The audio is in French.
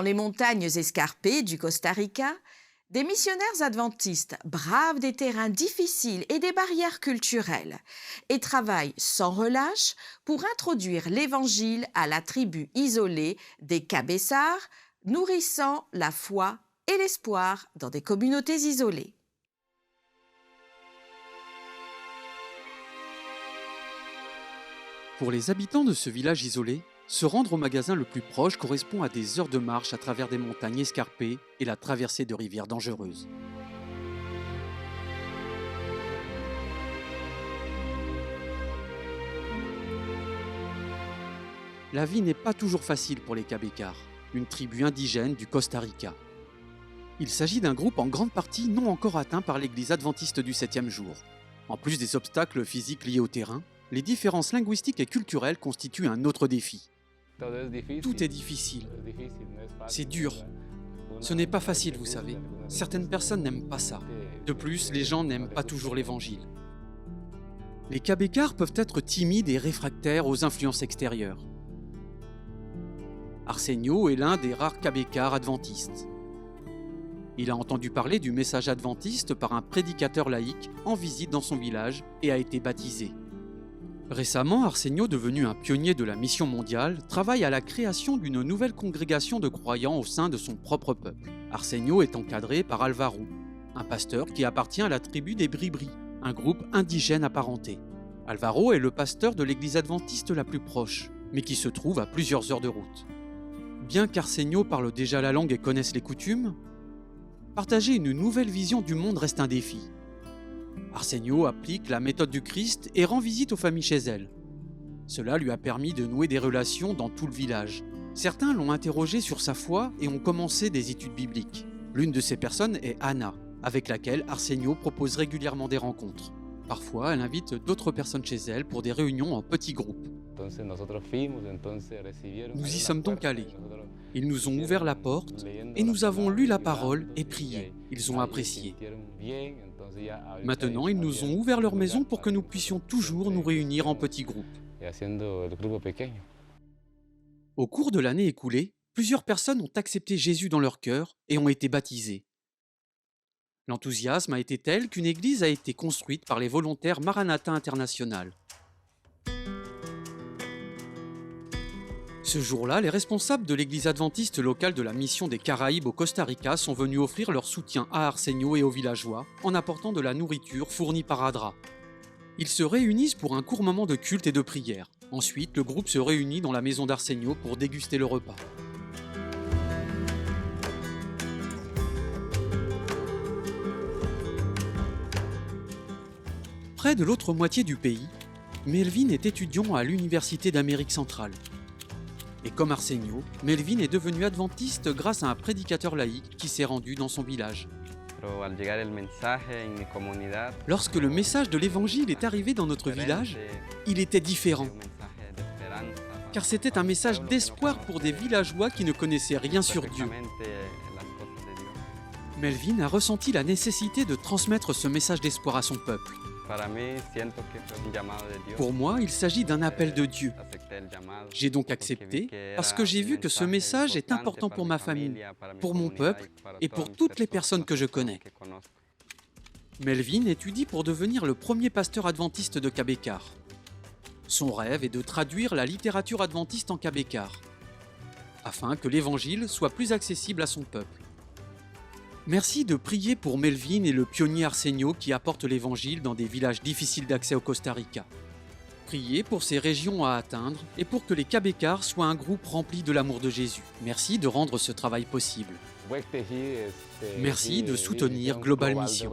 Dans les montagnes escarpées du Costa Rica, des missionnaires adventistes bravent des terrains difficiles et des barrières culturelles et travaillent sans relâche pour introduire l'Évangile à la tribu isolée des Cabésars, nourrissant la foi et l'espoir dans des communautés isolées. Pour les habitants de ce village isolé, se rendre au magasin le plus proche correspond à des heures de marche à travers des montagnes escarpées et la traversée de rivières dangereuses. La vie n'est pas toujours facile pour les Cabécars, une tribu indigène du Costa Rica. Il s'agit d'un groupe en grande partie non encore atteint par l'église adventiste du 7e jour. En plus des obstacles physiques liés au terrain, les différences linguistiques et culturelles constituent un autre défi. Tout est difficile. C'est dur. Ce n'est pas facile, vous savez. Certaines personnes n'aiment pas ça. De plus, les gens n'aiment pas toujours l'évangile. Les Cabécars peuvent être timides et réfractaires aux influences extérieures. Arsenio est l'un des rares Cabécars adventistes. Il a entendu parler du message adventiste par un prédicateur laïque en visite dans son village et a été baptisé. Récemment, Arsenio, devenu un pionnier de la mission mondiale, travaille à la création d'une nouvelle congrégation de croyants au sein de son propre peuple. Arsenio est encadré par Alvaro, un pasteur qui appartient à la tribu des Bribri, un groupe indigène apparenté. Alvaro est le pasteur de l'église adventiste la plus proche, mais qui se trouve à plusieurs heures de route. Bien qu'Arsenio parle déjà la langue et connaisse les coutumes, partager une nouvelle vision du monde reste un défi. Arsenio applique la méthode du Christ et rend visite aux familles chez elles. Cela lui a permis de nouer des relations dans tout le village. Certains l'ont interrogé sur sa foi et ont commencé des études bibliques. L'une de ces personnes est Anna, avec laquelle Arsenio propose régulièrement des rencontres. Parfois, elle invite d'autres personnes chez elle pour des réunions en petits groupes. Nous y sommes donc allés. Ils nous ont ouvert la porte et nous avons lu la parole et prié. Ils ont apprécié. Maintenant, ils nous ont ouvert leur maison pour que nous puissions toujours nous réunir en petits groupes. Au cours de l'année écoulée, plusieurs personnes ont accepté Jésus dans leur cœur et ont été baptisées. L'enthousiasme a été tel qu'une église a été construite par les volontaires Maranatha International. Ce jour-là, les responsables de l'église adventiste locale de la mission des Caraïbes au Costa Rica sont venus offrir leur soutien à Arsenio et aux villageois en apportant de la nourriture fournie par Adra. Ils se réunissent pour un court moment de culte et de prière. Ensuite, le groupe se réunit dans la maison d'Arsenio pour déguster le repas. Près de l'autre moitié du pays, Melvin est étudiant à l'Université d'Amérique centrale. Et comme Arsenio, Melvin est devenu adventiste grâce à un prédicateur laïque qui s'est rendu dans son village. Lorsque le message de l'évangile est arrivé dans notre village, il était différent. Car c'était un message d'espoir pour des villageois qui ne connaissaient rien sur Dieu. Melvin a ressenti la nécessité de transmettre ce message d'espoir à son peuple. Pour moi, il s'agit d'un appel de Dieu. J'ai donc accepté parce que j'ai vu que ce message est important pour ma famille, pour mon peuple et pour toutes les personnes que je connais. Melvin étudie pour devenir le premier pasteur adventiste de Cabécar. Son rêve est de traduire la littérature adventiste en Cabécar, afin que l'évangile soit plus accessible à son peuple. Merci de prier pour Melvin et le pionnier Arsenio qui apporte l'évangile dans des villages difficiles d'accès au Costa Rica. Priez pour ces régions à atteindre et pour que les Cabécars soient un groupe rempli de l'amour de Jésus. Merci de rendre ce travail possible. Merci de soutenir Global Mission.